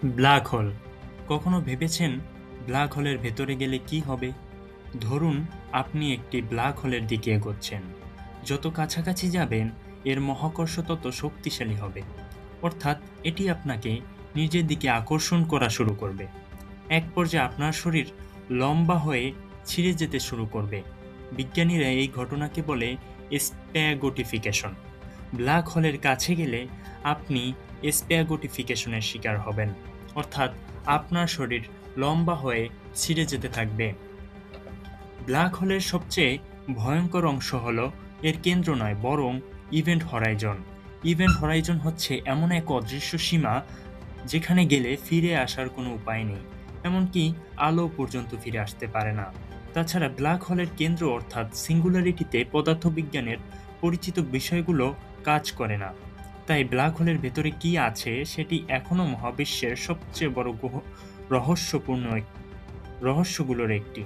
Black hole. কখনো ভেবেছেন black হোলের ভেতরে গেলে কি হবে? ধরুন আপনি একটি ব্ল্যাক হোলের দিকে এগোচ্ছেন। যত কাছাকাছি যাবেন এর মহাকর্ষ তত শক্তিশালী হবে। অর্থাৎ এটি আপনাকে নিজের দিকে আকর্ষণ করা শুরু করবে। এক পর্যায়ে আপনার শরীর লম্বা হয়ে ছিঁড়ে যেতে শুরু করবে। বিজ্ঞানীরা এই ঘটনাকে বলে স্প্যাগোটিফিকেশন। ব্ল্যাক হোলের কাছে গেলে আপনি স্প্যাগোটিফিকেশনের শিকার হবেন, অর্থাৎ আপনার শরীর লম্বা হয়ে ছিঁড়ে যেতে থাকবে। ব্ল্যাক হোলের সবচেয়ে ভয়ঙ্কর অংশ হল এর কেন্দ্র নয়, বরং ইভেন্ট হরাইজন। ইভেন্ট হরাইজন হচ্ছে এমন এক অদৃশ্য সীমা যেখানে গেলে ফিরে আসার কোনো উপায় নেই, এমনকি আলো পর্যন্ত ফিরে আসতে পারে না। তাছাড়া ব্ল্যাক হোলের কেন্দ্র অর্থাৎ সিঙ্গুলারিটিতে পদার্থবিজ্ঞানের পরিচিত বিষয়গুলো কাজ করে না। তাই ব্ল্যাক হোলের ভেতরে কি আছে সেটি এখনও মহাবিশ্বের সবচেয়ে বড় রহস্যপূর্ণ রহস্যগুলোর একটি।